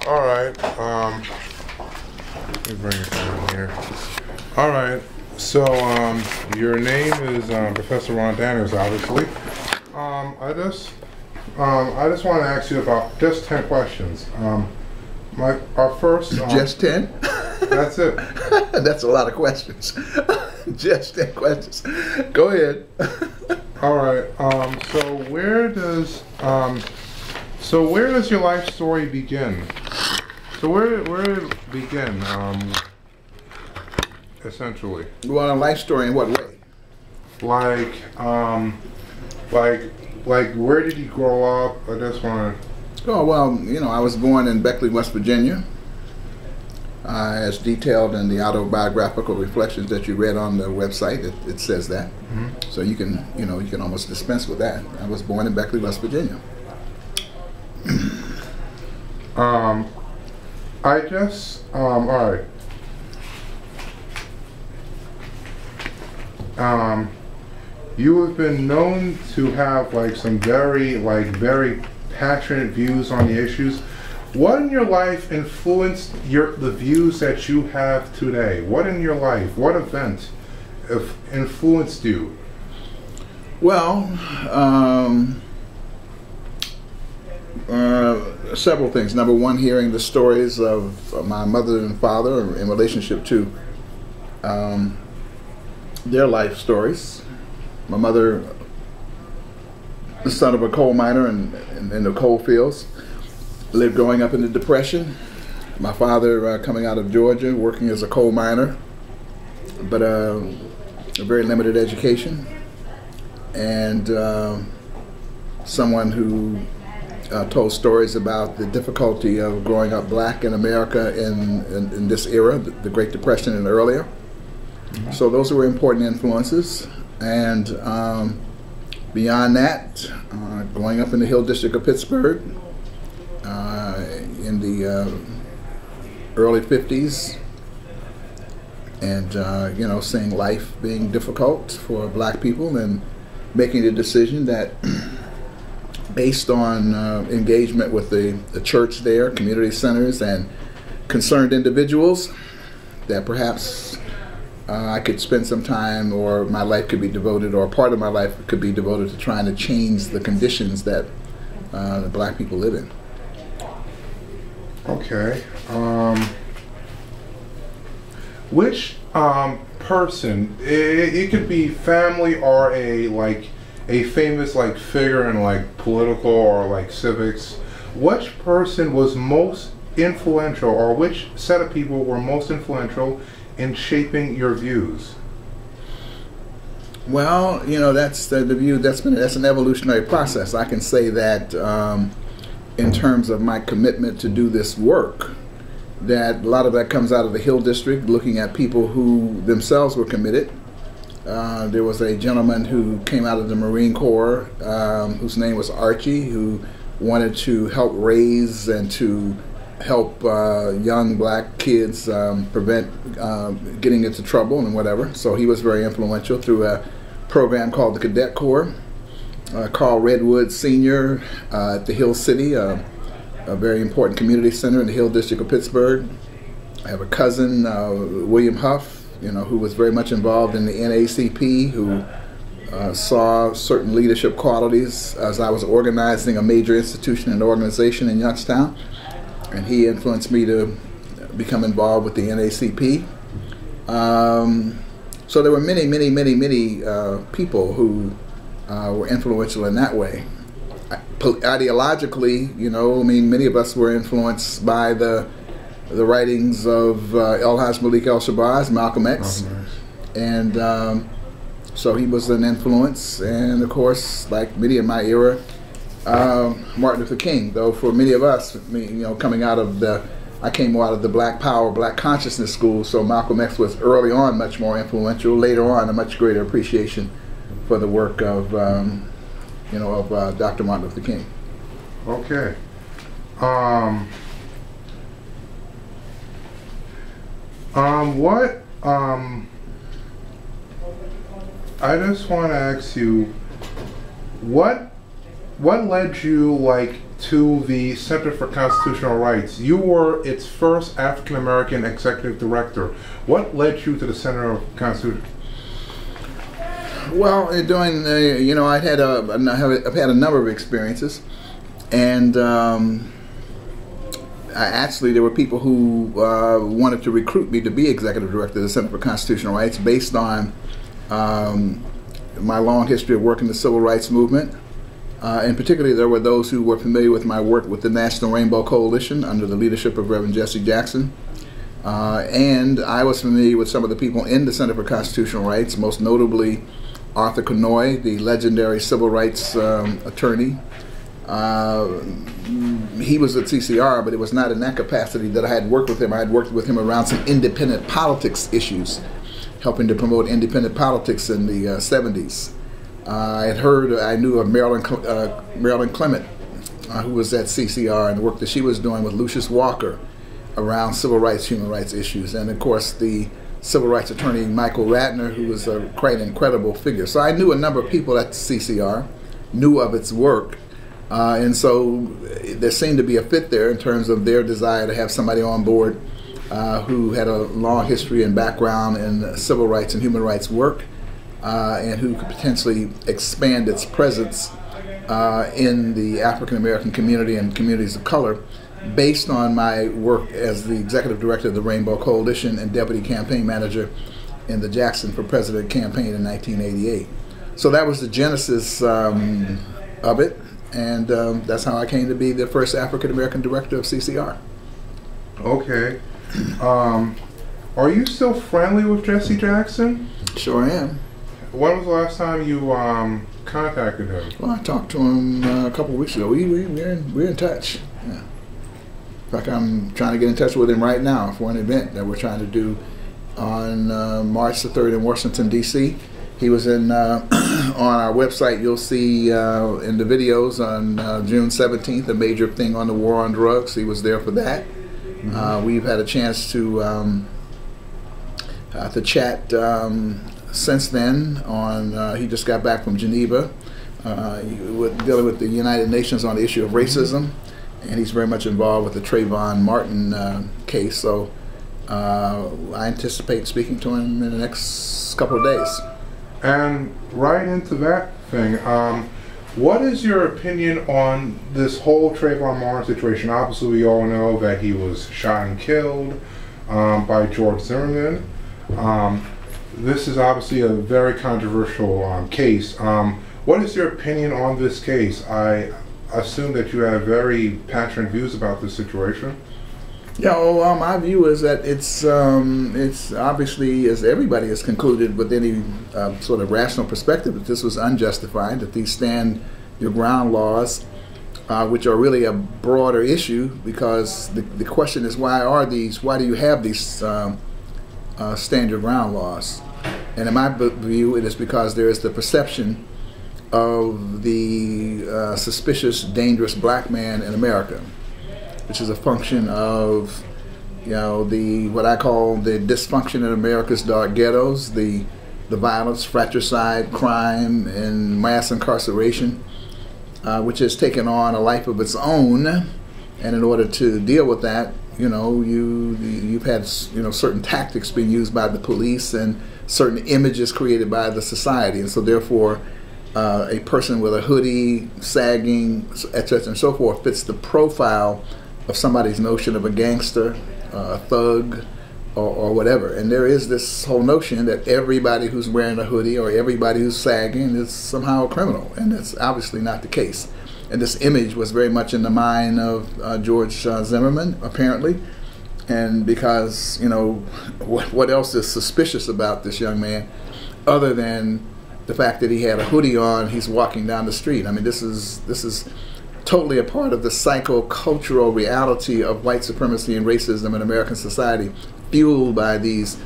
All right. Let me bring it down here. All right. So, your name is Professor Ron Danners, obviously. I just want to ask you about just 10 questions. Our first. Just 10? That's it. That's a lot of questions. Just 10 questions. Go ahead. All right. So where does your life story begin? So where did it begin? Essentially. Well, a life story in what way? Like where did you grow up? I just want to. Oh, well, I was born in Beckley, West Virginia, as detailed in the autobiographical reflections that you read on the website. It says that. Mm-hmm. So you can almost dispense with that. I was born in Beckley, West Virginia. All right. You have been known to have some very passionate views on the issues. What in your life influenced the views that you have today? What in your life, what event influenced you? Well, several things. Number one, hearing the stories of my mother and father in relationship to their life stories. My mother, the son of a coal miner in the coal fields, lived growing up in the Depression. My father coming out of Georgia, working as a coal miner, but a very limited education, and someone who told stories about the difficulty of growing up black in America in this era, the Great Depression and earlier. Mm-hmm. So those were important influences. And beyond that, growing up in the Hill District of Pittsburgh in the early 50s, and seeing life being difficult for black people and making the decision that based on engagement with the church there, community centers, and concerned individuals, that perhaps I could spend some time, or my life could be devoted, or part of my life could be devoted to trying to change the conditions that the black people live in. Okay. Which person, it could be family or a famous figure in political or civics, which person was most influential, or which set of people were most influential in shaping your views? Well, that's the view. That's an evolutionary process. I can say that in terms of my commitment to do this work, that a lot of that comes out of the Hill District, looking at people who themselves were committed. There was a gentleman who came out of the Marine Corps, whose name was Archie, who wanted to help raise and to help young black kids prevent getting into trouble and whatever. So he was very influential through a program called the Cadet Corps. Carl Redwood Sr. At the Hill City, a very important community center in the Hill District of Pittsburgh. I have a cousin, William Huff, who was very much involved in the NAACP, who saw certain leadership qualities as I was organizing a major institution and organization in Youngstown. And he influenced me to become involved with the NAACP. So there were many people who were influential in that way. Ideologically, many of us were influenced by the writings of El-Haj Malik El-Shabazz, Malcolm X. And so he was an influence. And of course, like many in my era, Martin Luther King, though for many of us, coming out of I came out of the Black Power, Black Consciousness school, so Malcolm X was early on much more influential. Later on, a much greater appreciation for the work of, Dr. Martin Luther King. Okay. I just want to ask you, what led you to the Center for Constitutional Rights. You were its first African American executive director. What led you to the Center of Constitution? Well, doing I've had a number of experiences, and actually there were people who wanted to recruit me to be executive director of the Center for Constitutional Rights based on my long history of work in the civil rights movement. And particularly there were those who were familiar with my work with the National Rainbow Coalition under the leadership of Reverend Jesse Jackson. And I was familiar with some of the people in the Center for Constitutional Rights, most notably Arthur Conoy, the legendary civil rights attorney. He was at CCR, but it was not in that capacity that I had worked with him. I had worked with him around some independent politics issues, helping to promote independent politics in the 70s. I knew of Marilyn Clement, who was at CCR, and the work that she was doing with Lucius Walker around civil rights, human rights issues, and of course the civil rights attorney Michael Ratner, who was a quite incredible figure. So I knew a number of people at CCR, knew of its work, and so there seemed to be a fit there in terms of their desire to have somebody on board who had a long history and background in civil rights and human rights work, and who could potentially expand its presence in the African American community and communities of color based on my work as the executive director of the Rainbow Coalition and deputy campaign manager in the Jackson for President campaign in 1988. So that was the genesis of it, and that's how I came to be the first African American director of CCR. Okay. Are you still friendly with Jesse Jackson? Sure am. When was the last time you contacted him? Well, I talked to him a couple of weeks ago. We're in touch. Yeah. In fact, I'm trying to get in touch with him right now for an event that we're trying to do on March the 3rd in Washington, D.C. He was in on our website. You'll see in the videos on June 17th, a major thing on the war on drugs. He was there for that. We've had a chance to chat since then. He just got back from Geneva, dealing with the United Nations on the issue of racism, and he's very much involved with the Trayvon Martin case. So I anticipate speaking to him in the next couple of days. And right into that thing, what is your opinion on this whole Trayvon Martin situation? Obviously, we all know that he was shot and killed by George Zimmerman. This is obviously a very controversial case. What is your opinion on this case? I assume that you have very passionate views about this situation. Yeah, well, my view is that it's obviously, as everybody has concluded with any sort of rational perspective, that this was unjustified, that these stand your ground laws, which are really a broader issue, because the question is, why do you have these stand your ground laws? And in my view, it is because there is the perception of the suspicious, dangerous black man in America, which is a function of, what I call the dysfunction in America's dark ghettos, the violence, fratricide, crime, and mass incarceration, which has taken on a life of its own. And in order to deal with that, you've had certain tactics being used by the police and certain images created by the society, and so therefore a person with a hoodie, sagging, etc. and so forth fits the profile of somebody's notion of a gangster, a thug, or whatever. And there is this whole notion that everybody who's wearing a hoodie or everybody who's sagging is somehow a criminal, and that's obviously not the case. And this image was very much in the mind of George Zimmerman, apparently. And because, what else is suspicious about this young man other than the fact that he had a hoodie on, he's walking down the street? I mean, this is totally a part of the psychocultural reality of white supremacy and racism in American society, fueled by these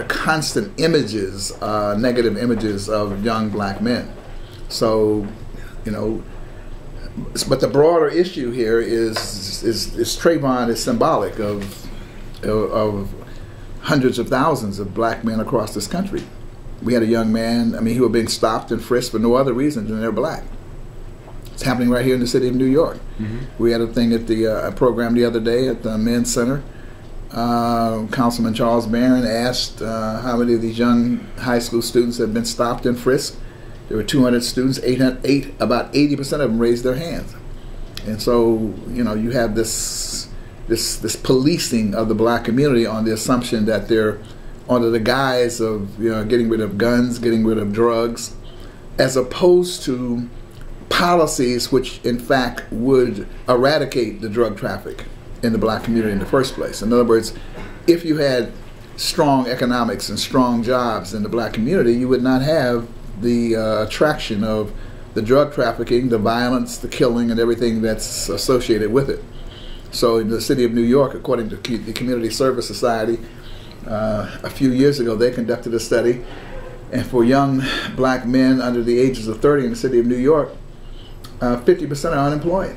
constant images, negative images of young black men. So, but the broader issue here is Trayvon is symbolic of hundreds of thousands of black men across this country. We had a young man, who was being stopped and frisked for no other reason than they're black. It's happening right here in the city of New York. We had a thing at the program the other day at the Men's Center. Councilman Charles Barron asked how many of these young high school students had been stopped and frisked. There were 200 students, about 80% of them raised their hands. And so, you know, you have this policing of the black community on the assumption that they're under the guise of, you know, getting rid of guns, getting rid of drugs, as opposed to policies which in fact would eradicate the drug traffic in the black community in the first place. In other words, if you had strong economics and strong jobs in the black community, you would not have the attraction of the drug trafficking, the violence, the killing, and everything that's associated with it. So in the city of New York, according to the Community Service Society, a few years ago they conducted a study, and for young black men under the ages of 30 in the city of New York, 50% are unemployed.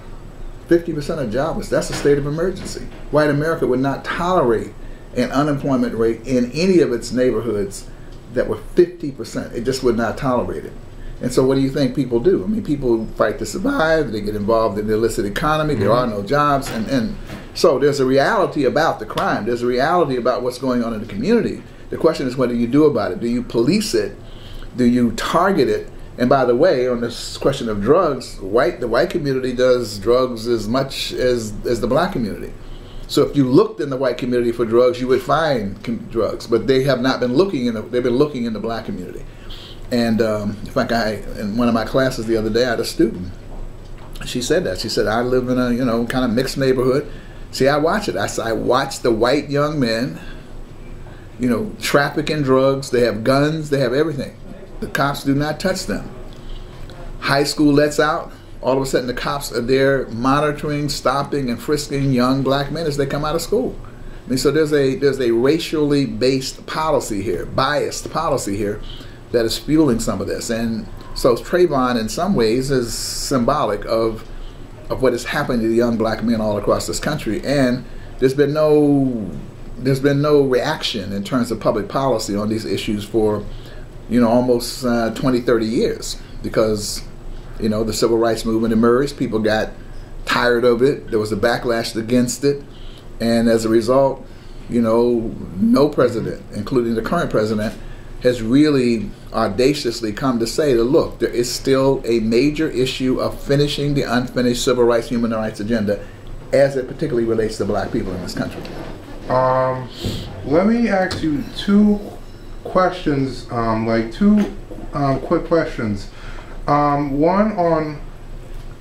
50% are jobless. That's a state of emergency. White America would not tolerate an unemployment rate in any of its neighborhoods that were 50%. It just would not tolerate it. And so what do you think people do? I mean, people fight to survive. They get involved in the illicit economy. There are no jobs. And so there's a reality about the crime. There's a reality about what's going on in the community. The question is, what do you do about it? Do you police it? Do you target it? And by the way, on this question of drugs, the white community does drugs as much as the black community. So if you looked in the white community for drugs, you would find drugs. But they have not been looking they've been looking in the black community. And in fact, in one of my classes the other day, I had a student. She said that. She said, I live in a, you know, kind of mixed neighborhood. See, I watch it. I watch the white young men, you know, trafficking drugs. They have guns. They have everything. The cops do not touch them. High school lets out. All of a sudden, the cops are there monitoring, stopping, and frisking young black men as they come out of school. I mean, so there's a racially based policy here, biased policy here, that is fueling some of this. And so Trayvon in some ways is symbolic of what is happening to the young black men all across this country. And there's been no reaction in terms of public policy on these issues for, you know, almost 20, 30 years, because, you know, the civil rights movement emerged, people got tired of it, there was a backlash against it, and as a result, you know, no president, including the current president, has really audaciously come to say that, look, there is still a major issue of finishing the unfinished civil rights, human rights agenda as it particularly relates to black people in this country. Let me ask you two questions, two quick questions. One on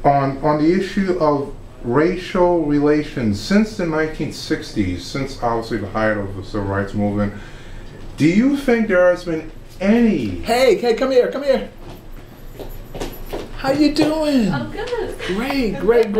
the issue of racial relations since the 1960s, since obviously the height of the civil rights movement. Do you think there has been any... Hey, come here. How you doing? I'm good. Great.